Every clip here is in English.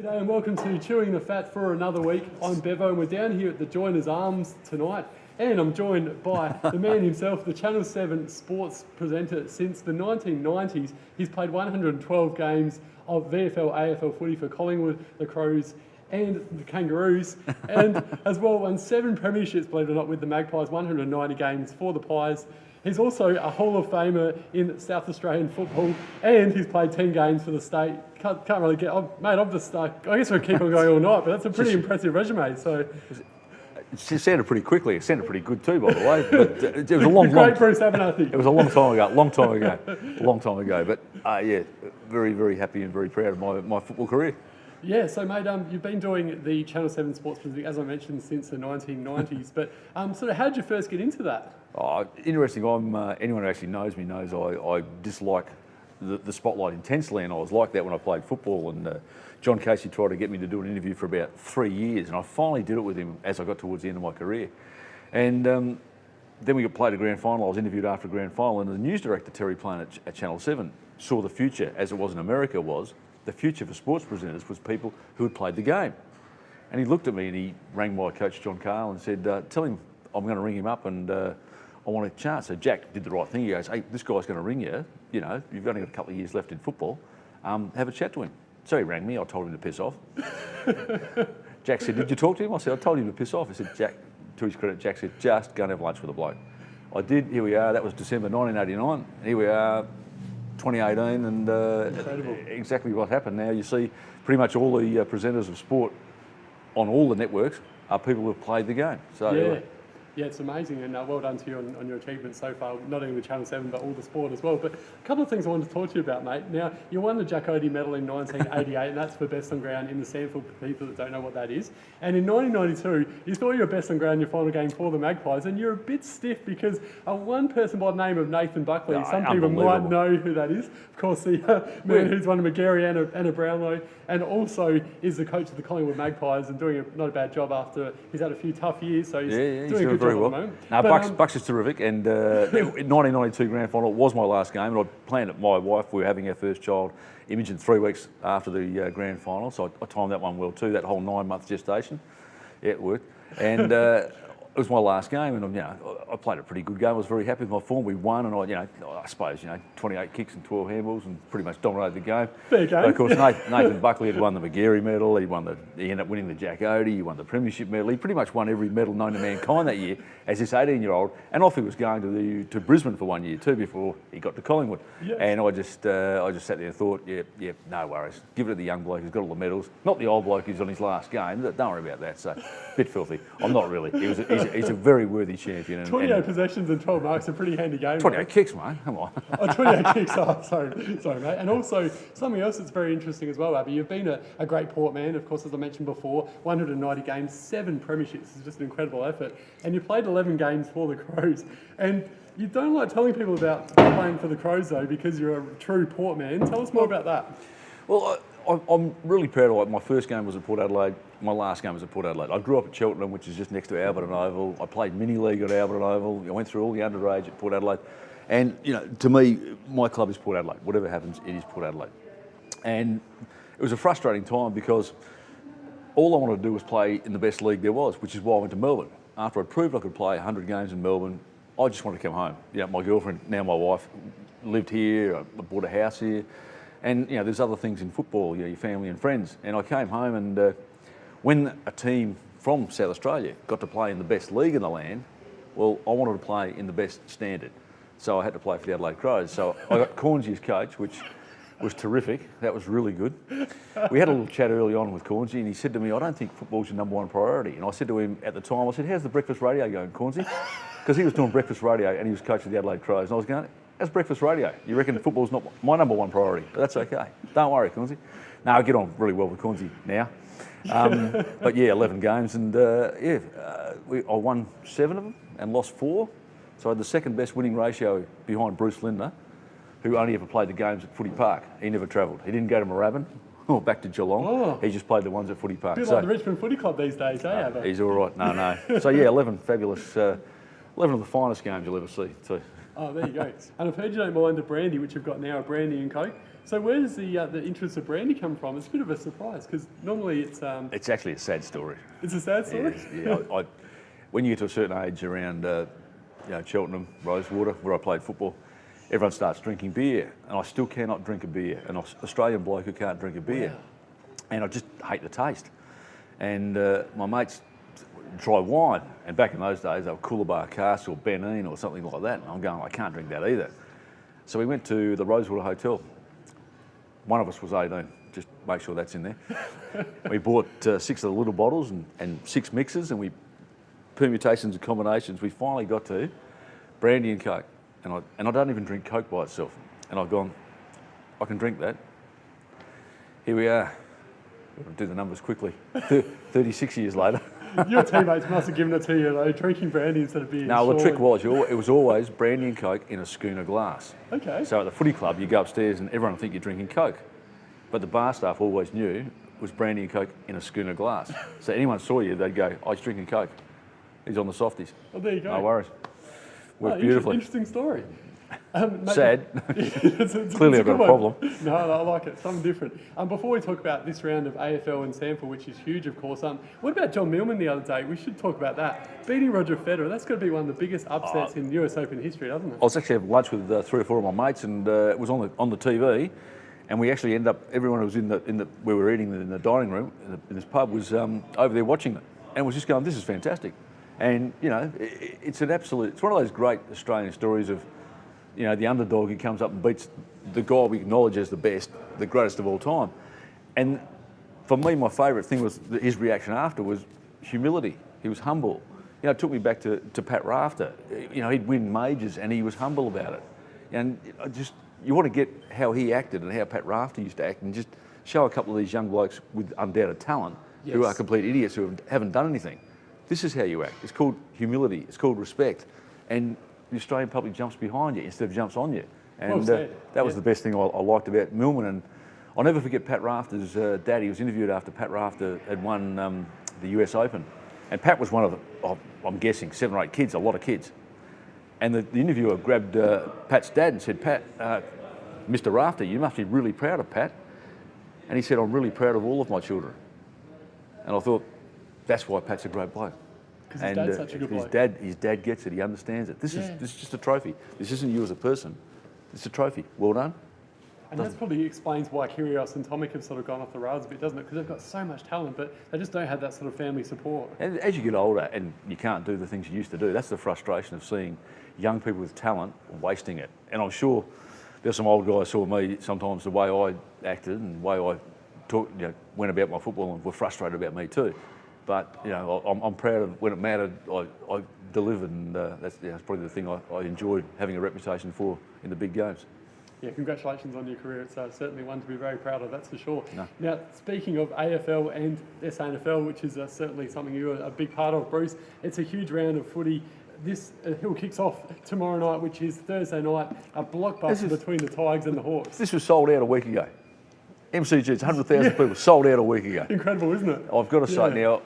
G'day and welcome to Chewing the Fat for another week. I'm Bevo and we're down here at the Joiners Arms tonight, and I'm joined by the man himself, the Channel 7 sports presenter since the 1990s. He's played 112 games of VFL, AFL footy for Collingwood, the Crows and the Kangaroos, and as well won 7 premierships, believe it or not, with the Magpies, 190 games for the Pies. He's also a Hall of Famer in South Australian football, and he's played 10 games for the state. Can't really get... mate, I'm just... I guess we'll keep on going all night, but that's a pretty impressive resume, so... It sounded pretty quickly. It sounded pretty good too, by the way. But it was a long Bruce Abernethy. It was a long time ago. But yeah, very, very happy and very proud of my football career. Yeah, so mate, you've been doing the Channel 7 sports presenting, as I mentioned, since the 1990s. But sort of, how did you first get into that? Oh, interesting. Anyone who actually knows me knows I dislike the spotlight intensely, and I was like that when I played football. And John Casey tried to get me to do an interview for about 3 years, and I finally did it with him as I got towards the end of my career. And then we played a grand final. I was interviewed after a grand final, and the news director, Terry Plain at Channel 7, saw the future, as it was in America, was the future for sports presenters was people who had played the game. And he looked at me and he rang my coach, John Carl, and said, tell him I'm going to ring him up and I want a chance. So Jack did the right thing. He goes, hey, this guy's going to ring you. You know, you've only got a couple of years left in football. Have a chat to him. So he rang me. I told him to piss off. Jack said, did you talk to him? I said, I told him to piss off. He said, Jack, to his credit, Jack said, just go and have lunch with a bloke. I did. Here we are. That was December 1989. Here we are, 2018, and exactly what happened. Now you see pretty much all the presenters of sport on all the networks are people who have played the game. So yeah, it's amazing, and well done to you on your achievements so far, not only with Channel 7 but all the sport as well. But a couple of things I wanted to talk to you about, mate. Now, you won the Jack Odie medal in 1988, and that's for best on ground in the SANFL, for people that don't know what that is. And in 1992, you scored your best on ground in your final game for the Magpies, and you're a bit stiff because one person by the name of Nathan Buckley, some people might know who that is. Of course, the man who's won a McGarry and a Brownlow, and also is the coach of the Collingwood Magpies and doing not a bad job after he's had a few tough years, so he's doing a good job at the moment. No, Bucks is terrific, and 1992 grand final was my last game, and I planned it. My wife, we were having our first child, Imogen, 3 weeks after the grand final, so I timed that one well too, that whole 9-month gestation. Yeah, it worked. And it was my last game, and I played a pretty good game. I was very happy with my form. We won, and I suppose 28 kicks and 12 handballs, and pretty much dominated the game. Fair game. But of course, Nathan Buckley had won the McGarry medal. He ended up winning the Jack Odie. He won the premiership medal. He pretty much won every medal known to mankind that year as this 18-year-old. And off he was going to Brisbane for 1 year too before he got to Collingwood. Yes. And I just sat there and thought, yeah, no worries. Give it to the young bloke who's got all the medals. Not the old bloke who's on his last game. Don't worry about that. So, a bit filthy. I'm not really. He's a very worthy champion. 28 possessions and 12 marks, a pretty handy game. 28 kicks, mate. Come on. 28 kicks. Oh, sorry, mate. And also something else that's very interesting as well, Abby. You've been a great port man, of course, as I mentioned before. 190 games, 7 premierships. It's just an incredible effort. And you played 11 games for the Crows. And you don't like telling people about playing for the Crows though, because you're a true port man. Tell us more about that. Well, I'm really proud of it. My first game was at Port Adelaide. My last game was at Port Adelaide. I grew up at Cheltenham, which is just next to Alberton Oval. I played mini-league at Alberton Oval. I went through all the underage at Port Adelaide. And, to me, my club is Port Adelaide. Whatever happens, it is Port Adelaide. And it was a frustrating time because all I wanted to do was play in the best league there was, which is why I went to Melbourne. After I'd proved I could play 100 games in Melbourne, I just wanted to come home. My girlfriend, now my wife, lived here. I bought a house here. And, there's other things in football, your family and friends. And I came home, and when a team from South Australia got to play in the best league in the land, well, I wanted to play in the best standard. So I had to play for the Adelaide Crows. So I got Cornsey as coach, which was terrific. That was really good. We had a little chat early on with Cornsey, and he said to me, I don't think football's your #1 priority. And I said to him at the time, I said, how's the breakfast radio going, Cornsey? Because he was doing breakfast radio, and he was coach of the Adelaide Crows. And I was going, how's breakfast radio? You reckon football's not my #1 priority? But that's okay. Don't worry, Cornsey. No, I get on really well with Cornsey now. But yeah, 11 games, and I won 7 of them and lost 4. So I had the second best winning ratio behind Bruce Lindner, who only ever played the games at Footy Park. He never travelled. He didn't go to Moorabbin or back to Geelong. Oh. He just played the ones at Footy Park. A bit like the Richmond Footy Club these days, eh? He's all right. No. So yeah, 11 fabulous, 11 of the finest games you'll ever see too. Oh, there you go. And I've heard you don't mind the brandy, which you've got now, a brandy and Coke. So where does the interest of brandy come from? It's a bit of a surprise because normally it's... It's actually a sad story. It's a sad story? Yeah, when you get to a certain age around Cheltenham, Rosewater, where I played football, everyone starts drinking beer, and I still cannot drink a beer. An Australian bloke who can't drink a beer. Wow. And I just hate the taste. And my mates try wine, and back in those days they were Coolabah Cask or Benin or something like that, and I'm going, I can't drink that either. So we went to the Rosewater Hotel. One of us was 18, just make sure that's in there. We bought 6 of the little bottles and 6 mixers, and we permutations and combinations. We finally got to brandy and Coke, and I don't even drink Coke by itself. And I've gone, I can drink that. Here we are. We'll do the numbers quickly. 36 years later. Your teammates must have given it to you though, drinking brandy instead of beer. No, the trick was it was always brandy and Coke in a schooner glass. Okay. So at the footy club, you go upstairs and everyone will think you're drinking Coke. But the bar staff always knew it was brandy and Coke in a schooner glass. So anyone saw you, they'd go, oh, he's drinking Coke. He's on the softies. Oh, there you go. No worries. Worked beautifully. Interesting story. Sad. Clearly I've got a problem. No, I like it. Something different. Before we talk about this round of AFL and SANFL, which is huge, of course, what about John Millman the other day? We should talk about that. Beating Roger Federer, that's got to be one of the biggest upsets in US Open history, doesn't it? I was actually having lunch with 3 or 4 of my mates, and it was on the TV, and we actually ended up, everyone who was in the where we were eating in the dining room in this pub was over there watching it, and was just going, this is fantastic. And it's one of those great Australian stories of, the underdog who comes up and beats the guy we acknowledge as the best, the greatest of all time. And for me, my favourite thing was his reaction after was humility. He was humble. It took me back to Pat Rafter. He'd win majors and he was humble about it. And you want to get how he acted and how Pat Rafter used to act, and just show a couple of these young blokes with undoubted talent who are complete idiots who haven't done anything. This is how you act. It's called humility. It's called respect. And the Australian public jumps behind you instead of jumps on you. And that was the best thing I liked about Millman. And I'll never forget Pat Rafter's dad. He was interviewed after Pat Rafter had won the US Open. And Pat was one of the, I'm guessing, 7 or 8 kids, a lot of kids. And the interviewer grabbed Pat's dad and said, Pat, Mr. Rafter, you must be really proud of Pat. And he said, I'm really proud of all of my children. And I thought, that's why Pat's a great bloke. Because his dad's such a good bloke. His dad gets it, he understands it. This is just a trophy. This isn't you as a person. It's a trophy. Well done. And that probably explains why Kyrgios and Tomic have sort of gone off the rails a bit, doesn't it? Because they've got so much talent, but they just don't have that sort of family support. And as you get older and you can't do the things you used to do, that's the frustration of seeing young people with talent wasting it. And I'm sure there's some old guys saw me sometimes the way I acted and the way I went about my football and were frustrated about me too. But I'm proud of when it mattered, I delivered, and that's probably the thing I enjoyed having a reputation for in the big games. Yeah, congratulations on your career. It's certainly one to be very proud of, that's for sure. No. Now, speaking of AFL and SANFL, which is certainly something you're a big part of, Bruce, it's a huge round of footy. This hill kicks off tomorrow night, which is Thursday night, a blockbuster between the Tigers and the Hawks. This was sold out a week ago. MCG, it's 100,000 people, sold out a week ago. Incredible, isn't it? I've got to say now,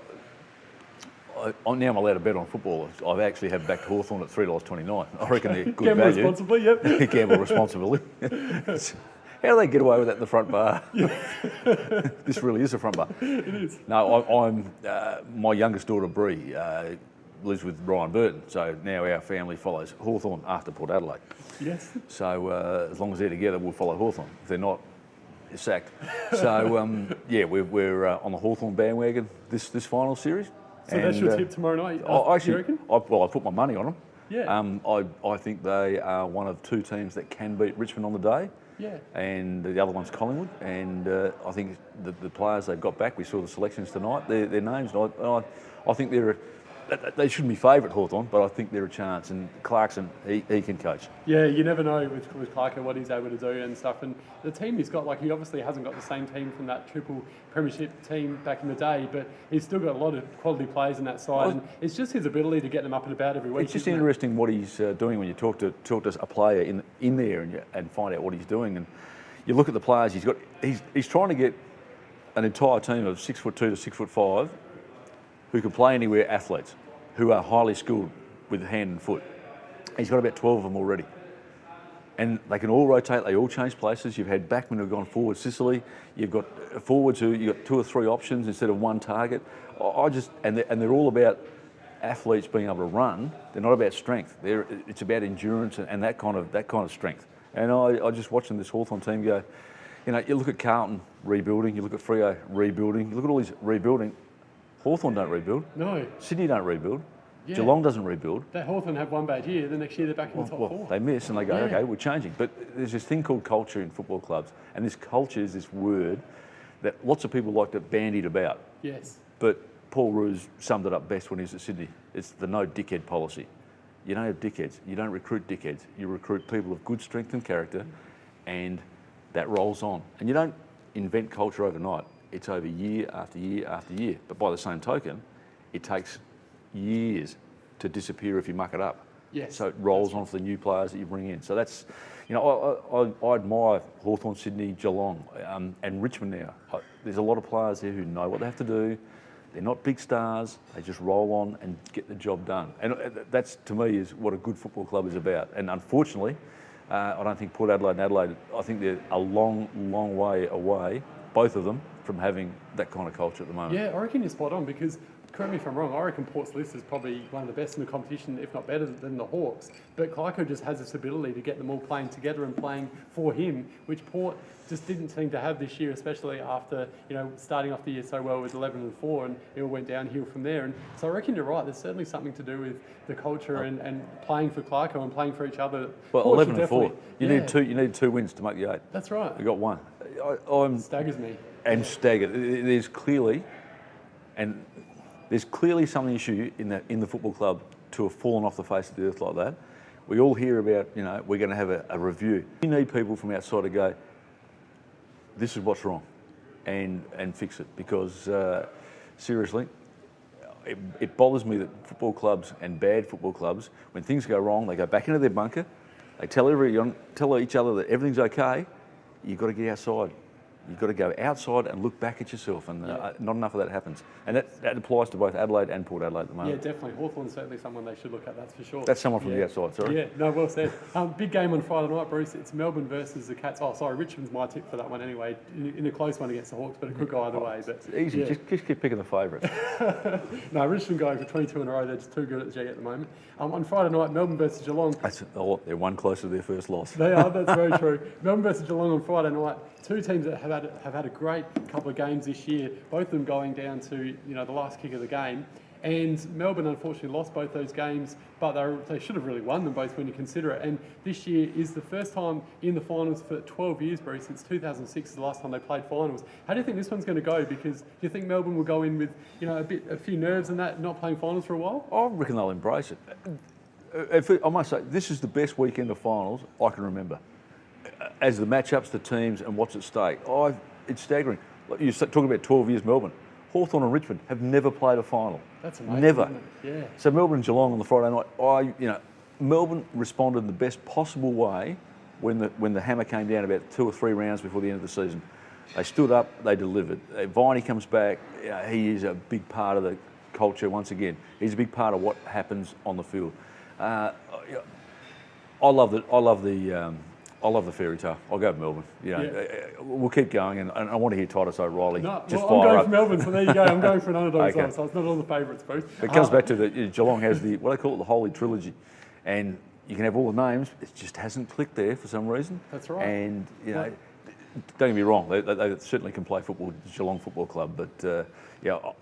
I'm allowed to bet on football. I've actually had back to Hawthorn at $3.29. I reckon they're good Gamble value. responsibly, yep. Gamble responsibly. How do they get away with that in the front bar? This really is a front bar. It is. No, my youngest daughter, Bree, lives with Ryan Burton. So now our family follows Hawthorn after Port Adelaide. Yes. So as long as they're together, we'll follow Hawthorn. If they're not, they're sacked. So, we're on the Hawthorn bandwagon this final series. So that's your tip tomorrow night, you reckon? I put my money on them. Yeah. I think they are one of 2 teams that can beat Richmond on the day. Yeah. And the other one's Collingwood. And I think the players they've got back, we saw the selections tonight, their names, and I think they shouldn't be favourite, Hawthorn, but I think they're a chance. And Clarkson, he can coach. Yeah, you never know with Clark and what he's able to do and stuff. And the team he's got, he obviously hasn't got the same team from that triple premiership team back in the day, but he's still got a lot of quality players in that side. And it's just his ability to get them up and about every week. It's just interesting what he's doing when you talk to a player in there and find out what he's doing. And you look at the players he's got. He's trying to get an entire team of 6'2" to 6'5" who can play anywhere athletes, who are highly skilled with hand and foot. He's got about 12 of them already. And they can all rotate, they all change places. You've had backmen who've gone forward Sicily. You've got forwards you've got 2 or 3 options instead of one target. And they're all about athletes being able to run. They're not about strength. It's about endurance and that kind of strength. And I just watching this Hawthorn team go, you look at Carlton rebuilding, you look at Freo rebuilding, you look at all these rebuilding. Hawthorn don't rebuild. No. Sydney don't rebuild. Yeah. Geelong doesn't rebuild. That Hawthorn have one bad year, the next year they're back in the top 4. They miss and they go, okay, we're changing. But there's this thing called culture in football clubs, and this culture is this word that lots of people like to bandy it about. Yes. But Paul Roos summed it up best when he was at Sydney. It's the no dickhead policy. You don't have dickheads. You don't recruit dickheads. You recruit people of good strength and character, and that rolls on. And you don't invent culture overnight. It's over year after year after year. But by the same token, it takes years to disappear if you muck it up. Yes. So it rolls on for the new players that you bring in. So that's, I admire Hawthorn, Sydney, Geelong, and Richmond now. There's a lot of players there who know what they have to do. They're not big stars. They just roll on and get the job done. And that's, to me, is what a good football club is about. And unfortunately, I don't think Port Adelaide and Adelaide, I think they're a long, long way away, both of them, from having that kind of culture at the moment. Yeah, I reckon you're spot on because, correct me if I'm wrong, I reckon Port's list is probably one of the best in the competition, if not better than the Hawks. But Clarko just has this ability to get them all playing together and playing for him, which Port just didn't seem to have this year, especially after starting off the year so well with 11-4, and it all went downhill from there. And so I reckon you're right. There's certainly something to do with the culture and playing for Clarko and playing for each other. Well, 11-4. You need 2 wins to make the 8. That's right. We got 1. I'm staggers me. And staggered. There's clearly some issue in the football club to have fallen off the face of the earth like that. We all hear about, we're going to have a review. You need people from outside to go, this is what's wrong, and fix it. Because seriously, it bothers me that football clubs and bad football clubs, when things go wrong, they go back into their bunker, they tell each other that everything's okay. You've got to get outside. You've got to go outside and look back at yourself, and not enough of that happens. And that applies to both Adelaide and Port Adelaide at the moment. Yeah, definitely. Hawthorn's certainly someone they should look at, that's for sure. That's someone from the outside, sorry. Yeah, no, well said. Big game on Friday night, Bruce. It's Melbourne versus the Cats. Oh, sorry, Richmond's my tip for that one anyway, in a close one against the Hawks, but it could go either way. But it's easy, yeah. just keep picking the favourites. No, Richmond going for 22 in a row. They're just too good at the G at the moment. On Friday night, Melbourne versus Geelong. They're one closer to their first loss. They are, that's very true. Melbourne versus Geelong on Friday night. 2 teams that have had a great couple of games this year, both of them going down to the last kick of the game. And Melbourne unfortunately lost both those games, but they should have really won them both when you consider it. And this year is the first time in the finals for 12 years, Bruce. Since 2006 is the last time they played finals. How do you think this one's going to go? Because do you think Melbourne will go in with a few nerves and that, not playing finals for a while? I reckon they'll embrace it. I must say, this is the best weekend of finals I can remember. As the matchups, the teams, and what's at stake, it's staggering. You're talking about 12 years Melbourne. Hawthorn and Richmond have never played a final. That's amazing. Never. Yeah. So Melbourne and Geelong on the Friday night. Melbourne responded in the best possible way when the hammer came down about 2 or 3 rounds before the end of the season. They stood up. They delivered. Viney comes back. He is a big part of the culture once again. He's a big part of what happens on the field. I love the fairy tale. I'll go with Melbourne. We'll keep going, and I want to hear Titus O'Reilly I'm fire going up. for Melbourne, so there you go. I'm going for an underdog Okay. as well, so it's not all the favourites, Bruce. It comes back to Geelong has what they call it, the Holy Trilogy, and you can have all the names. It just hasn't clicked there for some reason. That's right. And don't get me wrong, they certainly can play football, Geelong Football Club, but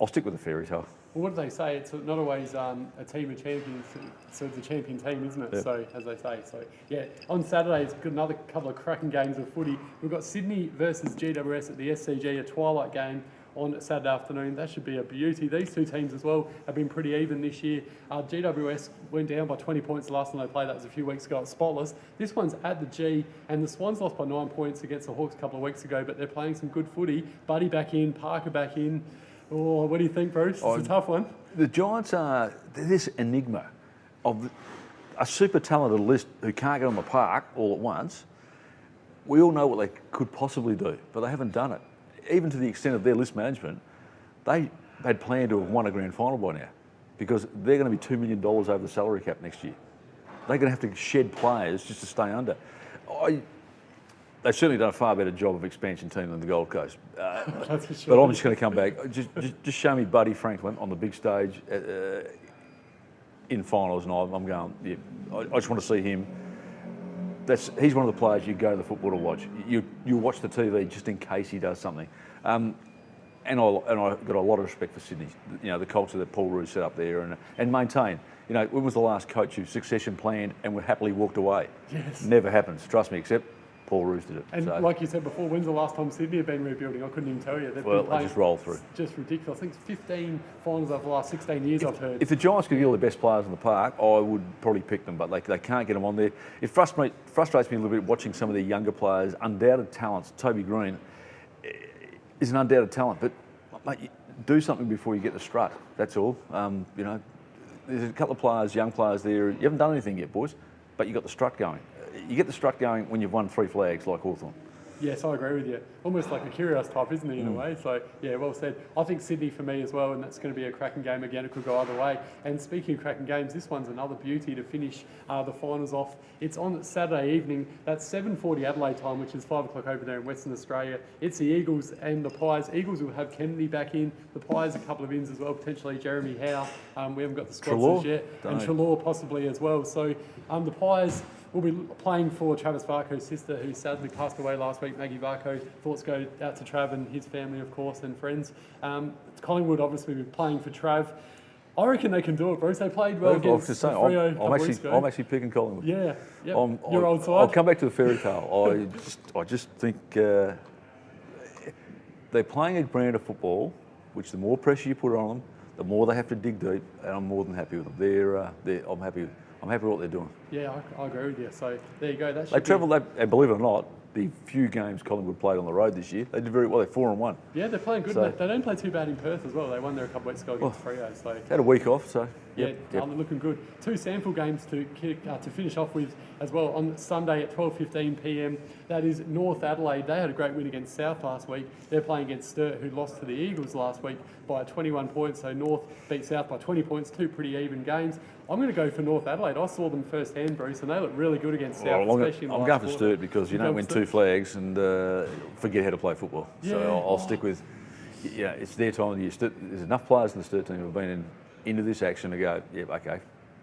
I'll stick with the fairy tale. Well, what do they say? It's not always a team of champions, so it's a champion team, isn't it? Yeah. So, as they say. So, yeah, on Saturday, it's got another couple of cracking games of footy. We've got Sydney versus GWS at the SCG, a twilight game on Saturday afternoon. That should be a beauty. These 2 teams as well have been pretty even this year. GWS went down by 20 points the last time they played. That was a few weeks ago at Spotless. This one's at the G, and the Swans lost by 9 points against the Hawks a couple of weeks ago, but they're playing some good footy. Buddy back in, Parker back in. Oh, what do you think, Bruce? It's a tough one. The Giants are this enigma of a super talented list who can't get on the park all at once. We all know what they could possibly do, but they haven't done it. Even to the extent of their list management, they had planned to have won a grand final by now because they're going to be $2 million over the salary cap next year. They're going to have to shed players just to stay under. They've certainly done a far better job of expansion team than the Gold Coast. That's for sure. But I'm just going to come back. Just show me Buddy Franklin on the big stage in finals, and I'm going. Yeah, I just want to see him. He's one of the players you go to the football to watch. You watch the TV just in case he does something. And I got a lot of respect for Sydney. You know, the culture that Paul Roos set up there and maintain. You know, when was the last coach who succession planned and happily walked away? Yes. Never happens. Trust me, except Paul Roos did it. And so, like you said before, when's the last time Sydney have been rebuilding? I couldn't even tell you. They've well, been playing, they just roll through. Just ridiculous. I think it's 15 finals over the last 16 years, I've heard. If the Giants could get all the best players in the park, I would probably pick them, but they can't get them on there. It frustrates me a little bit watching some of the younger players, undoubted talents. Toby Green is an undoubted talent, but mate, do something before you get the strut. That's all. You know, there's a couple of players, young players there. You haven't done anything yet, boys, but you got the strut going. You get the strut going when you've won 3 flags like Hawthorn. Yes, I agree with you. Almost like a Kyrgios type, isn't he, in a way? So, yeah, well said. I think Sydney for me as well, and that's going to be a cracking game again. It could go either way. And speaking of cracking games, this one's another beauty to finish the finals off. It's on Saturday evening. That's 7:40 Adelaide time, which is 5 o'clock over there in Western Australia. It's the Eagles and the Pies. Eagles will have Kennedy back in. The Pies, a couple of ins as well, potentially Jeremy Howe. We haven't got the squads yet. And Treloar possibly as well. So the Pies will be playing for Travis Varco's sister, who sadly passed away last week, Maggie Varco. Thoughts go out to Trav and his family, of course, and friends. Collingwood obviously will be playing for Trav. I reckon they can do it, Bruce. They played well against Freo. I'm actually picking Collingwood. Yeah, your old side. I'll come back to the fairy tale. I just think they're playing a brand of football, which the more pressure you put on them, the more they have to dig deep, and I'm more than happy with them. I'm happy with what they're doing. Yeah, I agree with you. So there you go. They travelled, and believe it or not, the few games Collingwood played on the road this year, they did very well. They're 4-1. Yeah, they're playing good. So, they don't play too bad in Perth as well. They won there a couple of weeks ago against Freo. So had a week off, so yeah, looking good. 2 SANFL games to finish off with as well on Sunday at 12:15 p.m. That is North Adelaide. They had a great win against South last week. They're playing against Sturt, who lost to the Eagles last week by 21 points. So North beat South by 20 points. 2 pretty even games. I'm going to go for North Adelaide. I saw them firsthand, Bruce, and they look really good against South, especially in the last I'm going for Sturt because you don't win 2 flags and forget how to play football. Yeah. So I'll stick with, it's their time of the year. There's enough players in the Sturt team who have been into this action to go, okay,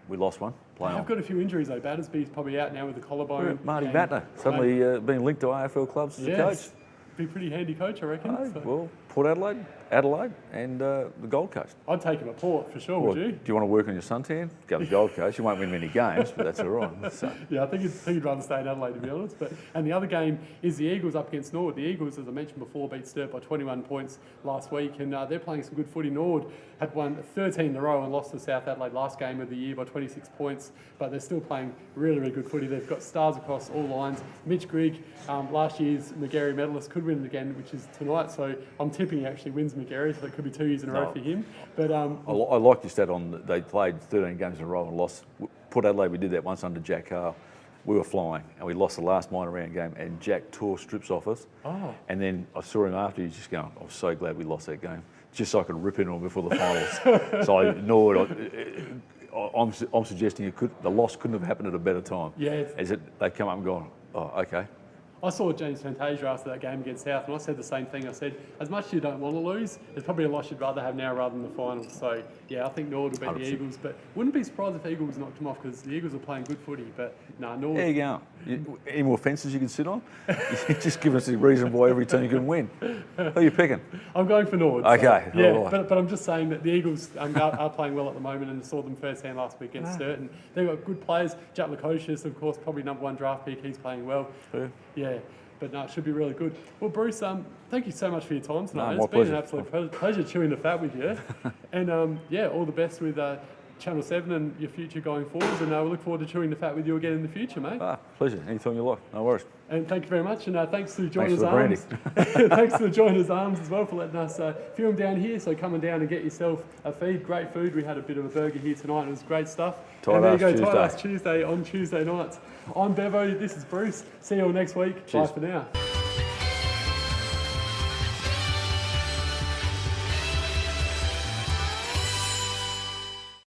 we lost one, play on. I've got a few injuries though. Battersby's probably out now with the collarbone. Marty Batner, suddenly being linked to AFL clubs as a coach. Be a pretty handy coach, I reckon. Well, Port Adelaide, and the Gold Coast. I'd take him at Port for sure. Would you? Do you want to work on your suntan? Go to the Gold Coast. You won't win many games, but that's all right. So. Yeah, I think he'd rather stay in Adelaide, to be honest. And the other game is the Eagles up against Nord. The Eagles, as I mentioned before, beat Sturt by 21 points last week, and they're playing some good footy. Nord had won 13 in a row and lost to South Adelaide last game of the year by 26 points, but they're still playing really, really good footy. They've got stars across all lines. Mitch Grigg, last year's Magarey medalist, could win it again, which is tonight. So I'm tipping he actually wins Magarey, so it could be 2 years in a row for him. But I like your stat on they played 13 games in a row and lost. Port Adelaide, we did that once under Jack Carr. We were flying and we lost the last minor round game and Jack tore strips off us. Oh. And then I saw him after, he's just going, I'm so glad we lost that game, just so I could rip into him before the finals. So I ignored I'm suggesting the loss couldn't have happened at a better time. Yeah. They come up and gone, oh, okay. I saw James Fantasia after that game against South, and I said the same thing. I said, as much as you don't want to lose, there's probably a loss you'd rather have now rather than the finals. So, yeah, I think Nord will beat the Eagles, but wouldn't be surprised if the Eagles knocked them off because the Eagles are playing good footy. But, Nord... There you go. Any more fences you can sit on? Just give us a reason why every team can win. Who are you picking? I'm going for Nord. Okay. So, yeah, right. But I'm just saying that the Eagles are playing well at the moment and saw them firsthand last week against Sturt. And they've got good players. Jack Lukosius, of course, probably #1 draft pick. He's playing well. Yeah. But no, it should be really good. Well, Bruce, thank you so much for your time tonight. It's been an absolute pleasure chewing the fat with you. And all the best with Channel 7 and your future going forwards. And we look forward to chewing the fat with you again in the future, mate. Pleasure. Anytime you like. No worries. And thank you very much. And thanks to Joiners Arms. Thanks to Joiners Arms as well for letting us film down here. So coming down and get yourself a feed. Great food. We had a bit of a burger here tonight. It was great stuff. And there you go, Tight Ass Tuesday on Tuesday nights. I'm Bevo. This is Bruce. See you all next week. Cheers. Bye for now.